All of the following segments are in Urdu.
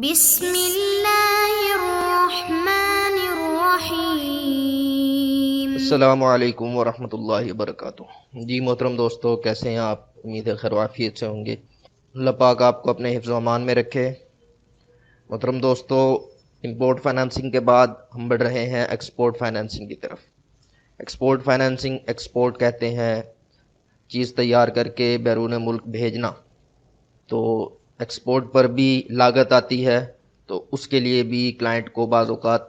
بسم اللہ الرحمن الرحیم۔ السلام علیکم ورحمۃ اللہ وبرکاتہ۔ جی محترم دوستو، کیسے ہیں آپ؟ امید ہے خیر و عافیت سے ہوں گے۔ اللہ پاک آپ کو اپنے حفظ و امان میں رکھے۔ محترم دوستو، امپورٹ فائنانسنگ کے بعد ہم بڑھ رہے ہیں ایکسپورٹ فائنانسنگ کی طرف۔ ایکسپورٹ فائنانسنگ، ایکسپورٹ کہتے ہیں چیز تیار کر کے بیرون ملک بھیجنا، تو ایکسپورٹ پر بھی لاگت آتی ہے، تو اس کے لیے بھی کلائنٹ کو بعض اوقات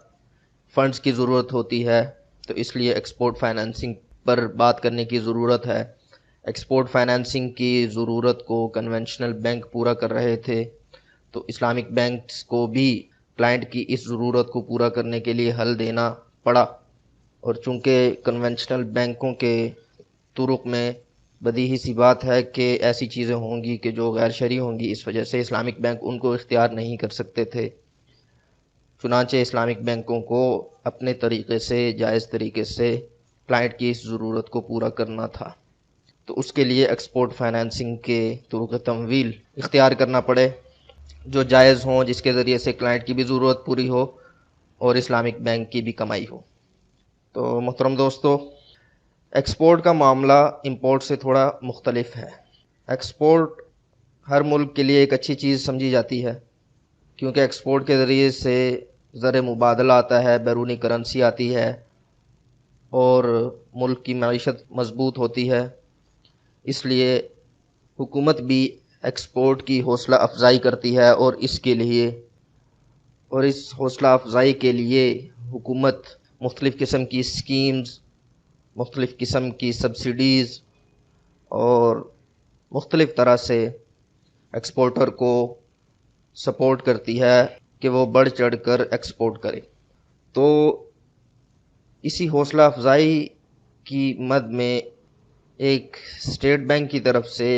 فنڈز کی ضرورت ہوتی ہے، تو اس لیے ایکسپورٹ فائنانسنگ پر بات کرنے کی ضرورت ہے۔ ایکسپورٹ فائنانسنگ کی ضرورت کو کنونشنل بینک پورا کر رہے تھے، تو اسلامک بینکس کو بھی کلائنٹ کی اس ضرورت کو پورا کرنے کے لیے حل دینا پڑا، اور چونکہ کنونشنل بینکوں کے طرق میں بدیہی سی بات ہے کہ ایسی چیزیں ہوں گی کہ جو غیر شرعی ہوں گی، اس وجہ سے اسلامک بینک ان کو اختیار نہیں کر سکتے تھے۔ چنانچہ اسلامک بینکوں کو اپنے طریقے سے، جائز طریقے سے کلائنٹ کی اس ضرورت کو پورا کرنا تھا، تو اس کے لیے ایکسپورٹ فائنانسنگ کے طرق تمویل اختیار کرنا پڑے جو جائز ہوں، جس کے ذریعے سے کلائنٹ کی بھی ضرورت پوری ہو اور اسلامک بینک کی بھی کمائی ہو۔ تو محترم دوستو، ایکسپورٹ کا معاملہ امپورٹ سے تھوڑا مختلف ہے۔ ایکسپورٹ ہر ملک کے لیے ایک اچھی چیز سمجھی جاتی ہے، کیونکہ ایکسپورٹ کے ذریعے سے زر مبادلہ آتا ہے، بیرونی کرنسی آتی ہے، اور ملک کی معیشت مضبوط ہوتی ہے۔ اس لیے حکومت بھی ایکسپورٹ کی حوصلہ افزائی کرتی ہے، اور اس حوصلہ افزائی کے لیے حکومت مختلف قسم کی اسکیمز، مختلف قسم کی سبسڈیز اور مختلف طرح سے ایکسپورٹر کو سپورٹ کرتی ہے کہ وہ بڑھ چڑھ کر ایکسپورٹ کرے۔ تو اسی حوصلہ افزائی کی مد میں ایک اسٹیٹ بینک کی طرف سے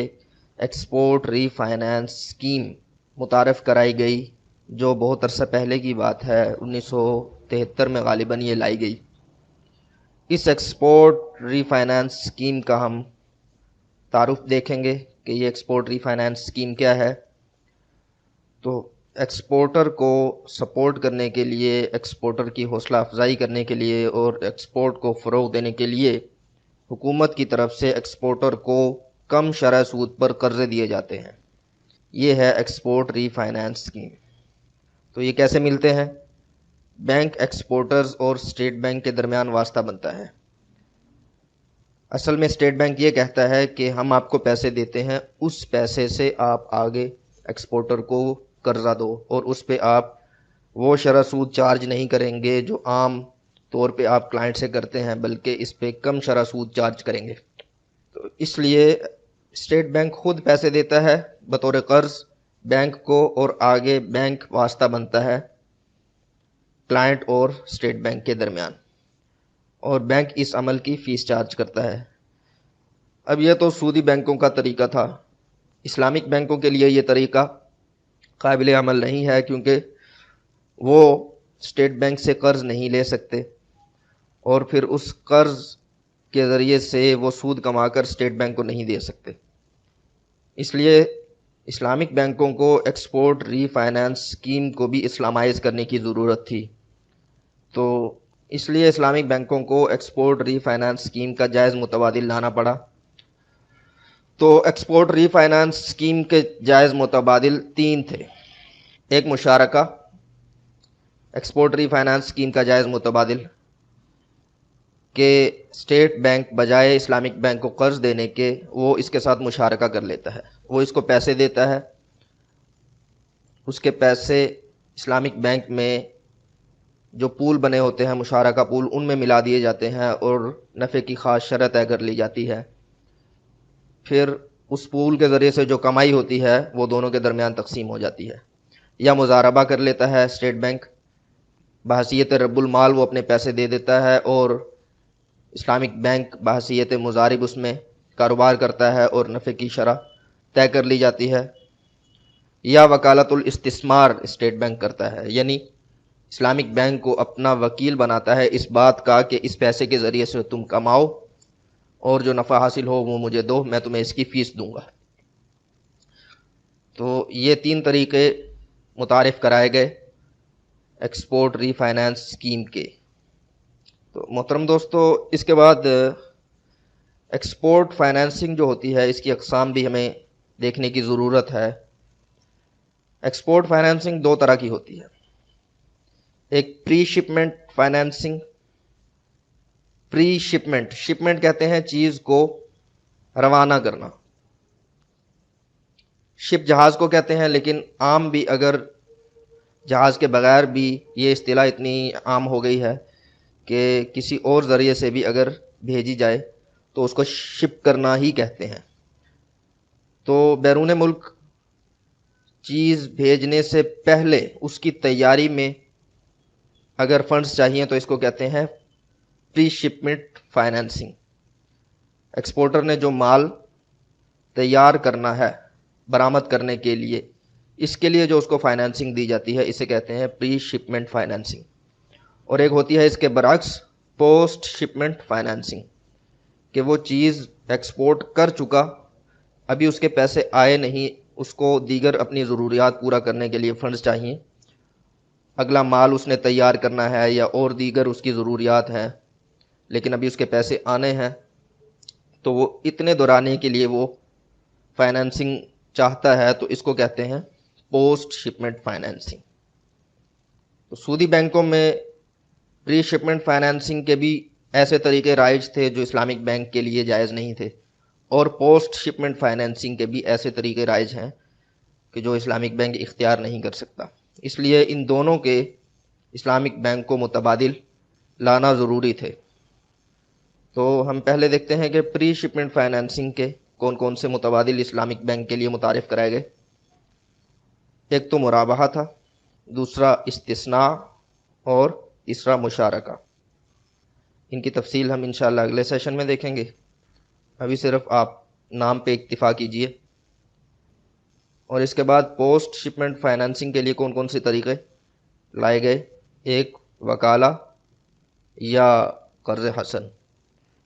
ایکسپورٹ ری فائنانس اسکیم متعارف کرائی گئی، جو بہت عرصہ پہلے کی بات ہے، 1973 میں غالباً یہ لائی گئی۔ اس ایکسپورٹ ری فائنانس اسکیم کا ہم تعارف دیکھیں گے کہ یہ ایکسپورٹ ری فائنانس اسکیم کیا ہے۔ تو ایکسپورٹر کو سپورٹ کرنے کے لیے، ایکسپورٹر کی حوصلہ افزائی کرنے کے لیے اور ایکسپورٹ کو فروغ دینے کے لیے حکومت کی طرف سے ایکسپورٹر کو کم شرح سود پر قرضے دیے جاتے ہیں۔ یہ ہے ایکسپورٹ ری فائنانس اسکیم۔ تو یہ کیسے ملتے ہیں؟ بینک ایکسپورٹرز اور اسٹیٹ بینک کے درمیان واسطہ بنتا ہے۔ اصل میں اسٹیٹ بینک یہ کہتا ہے کہ ہم آپ کو پیسے دیتے ہیں، اس پیسے سے آپ آگے ایکسپورٹر کو قرضہ دو، اور اس پہ آپ وہ شرح سود چارج نہیں کریں گے جو عام طور پہ آپ کلائنٹ سے کرتے ہیں، بلکہ اس پہ کم شرح سود چارج کریں گے۔ تو اس لیے اسٹیٹ بینک خود پیسے دیتا ہے بطور قرض بینک کو، اور آگے بینک واسطہ بنتا ہے کلائنٹ اور اسٹیٹ بینک کے درمیان، اور بینک اس عمل کی فیس چارج کرتا ہے۔ اب یہ تو سودی بینکوں کا طریقہ تھا۔ اسلامک بینکوں کے لیے یہ طریقہ قابل عمل نہیں ہے، کیونکہ وہ اسٹیٹ بینک سے قرض نہیں لے سکتے، اور پھر اس قرض کے ذریعے سے وہ سود کما کر اسٹیٹ بینک کو نہیں دے سکتے۔ اس لیے اسلامک بینکوں کو ایکسپورٹ ری فائنانس اسکیم کو بھی اسلامائز کرنے کی ضرورت تھی، تو اس لیے اسلامک بینکوں کو ایکسپورٹ ری فائنانس اسکیم کا جائز متبادل لانا پڑا۔ تو ایکسپورٹ ری فائنانس اسکیم کے جائز متبادل 3 تھے۔ ایک مشارکہ، ایکسپورٹ ری فائنانس اسکیم کا جائز متبادل کہ اسٹیٹ بینک بجائے اسلامک بینک کو قرض دینے کے وہ اس کے ساتھ مشارکہ کر لیتا ہے، وہ اس کو پیسے دیتا ہے، اس کے پیسے اسلامک بینک میں جو پول بنے ہوتے ہیں، مشارکہ پول، ان میں ملا دیے جاتے ہیں، اور نفع کی خاص شرح طے کر لی جاتی ہے۔ پھر اس پول کے ذریعے سے جو کمائی ہوتی ہے وہ دونوں کے درمیان تقسیم ہو جاتی ہے، یا مضاربہ کر لیتا ہے اسٹیٹ بینک، بحیثیت رب المال وہ اپنے پیسے دے دیتا ہے، اور اسلامک بینک بحیثیت مضارب اس میں کاروبار کرتا ہے، اور نفع کی شرح طے کر لی جاتی ہے۔ یا وکالت الاستثمار اسٹیٹ بینک کرتا ہے، یعنی اسلامک بینک کو اپنا وکیل بناتا ہے اس بات کا کہ اس پیسے کے ذریعے سے تم کماؤ، اور جو نفع حاصل ہو وہ مجھے دو، میں تمہیں اس کی فیس دوں گا۔ تو یہ 3 طریقے متعارف کرائے گئے ایکسپورٹ ری فائنانس اسکیم کے۔ تو محترم دوستو، اس کے بعد ایکسپورٹ فائنانسنگ جو ہوتی ہے اس کی اقسام بھی ہمیں دیکھنے کی ضرورت ہے۔ ایکسپورٹ فائنانسنگ دو طرح کی ہوتی ہے، ایک pre shipment financing. Pre shipment, shipment کہتے ہیں چیز کو روانہ کرنا، شپ جہاز کو کہتے ہیں، لیکن عام بھی اگر جہاز کے بغیر بھی یہ اصطلاح اتنی عام ہو گئی ہے کہ کسی اور ذریعے سے بھی اگر بھیجی جائے تو اس کو شپ کرنا ہی کہتے ہیں۔ تو بیرون ملک چیز بھیجنے سے پہلے اس کی تیاری میں اگر فنڈز چاہیے تو اس کو کہتے ہیں پری شپمنٹ فائنانسنگ۔ ایکسپورٹر نے جو مال تیار کرنا ہے برآمد کرنے کے لیے، اس کے لیے جو اس کو فائنانسنگ دی جاتی ہے اسے کہتے ہیں پری شپمنٹ فائنانسنگ۔ اور ایک ہوتی ہے اس کے برعکس پوسٹ شپمنٹ فائنانسنگ، کہ وہ چیز ایکسپورٹ کر چکا، ابھی اس کے پیسے آئے نہیں، اس کو دیگر اپنی ضروریات پورا کرنے کے لیے فنڈز چاہیے، اگلا مال اس نے تیار کرنا ہے یا اور دیگر اس کی ضروریات ہیں، لیکن ابھی اس کے پیسے آنے ہیں، تو وہ اتنے دورانیے کے لیے وہ فائنانسنگ چاہتا ہے، تو اس کو کہتے ہیں پوسٹ شپمنٹ فائنانسنگ۔ تو سودی بینکوں میں پری شپمنٹ فائنانسنگ کے بھی ایسے طریقے رائج تھے جو اسلامک بینک کے لیے جائز نہیں تھے، اور پوسٹ شپمنٹ فائنانسنگ کے بھی ایسے طریقے رائج ہیں کہ جو اسلامک بینک اختیار نہیں کر سکتا۔ اس لیے ان دونوں کے اسلامک بینک کو متبادل لانا ضروری تھے۔ تو ہم پہلے دیکھتے ہیں کہ پری شپمنٹ فائنانسنگ کے کون کون سے متبادل اسلامک بینک کے لیے متعارف کرائے گئے۔ ایک تو مرابحہ تھا، دوسرا استثناء، اور تیسرا مشارکہ۔ ان کی تفصیل ہم انشاءاللہ اگلے سیشن میں دیکھیں گے، ابھی صرف آپ نام پہ اکتفا کیجئے۔ اور اس کے بعد پوسٹ شپمنٹ فائنانسنگ کے لیے کون کون سے طریقے لائے گئے؟ ایک وکالہ یا قرض حسن۔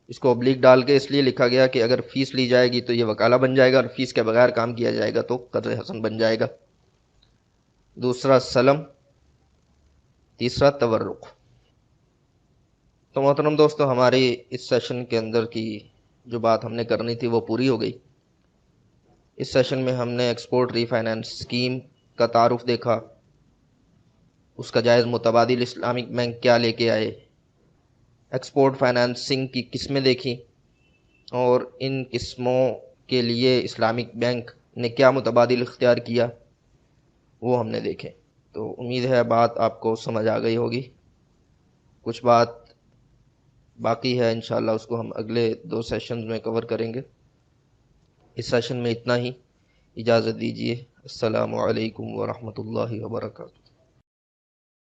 اس کو ابلیغ ڈال کے اس لیے لکھا گیا کہ اگر فیس لی جائے گی تو یہ وکالہ بن جائے گا، اور فیس کے بغیر کام کیا جائے گا تو قرض حسن بن جائے گا۔ دوسرا سلم، تیسرا تورق۔ تو محترم دوستو، ہماری اس سیشن کے اندر کی جو بات ہم نے کرنی تھی وہ پوری ہو گئی۔ اس سیشن میں ہم نے ایکسپورٹ ری فائنانس اسکیم کا تعارف دیکھا، اس کا جائز متبادل اسلامک بینک کیا لے کے آئے، ایکسپورٹ فائنانسنگ کی قسمیں دیکھی، اور ان قسموں کے لیے اسلامک بینک نے کیا متبادل اختیار کیا وہ ہم نے دیکھے۔ تو امید ہے بات آپ کو سمجھ آ گئی ہوگی۔ کچھ بات باقی ہے، انشاءاللہ اس کو ہم اگلے 2 سیشنز میں کور کریں گے۔ اس سیشن میں اتنا ہی، اجازت دیجیے۔ السلام علیکم ورحمۃ اللہ وبرکاتہ۔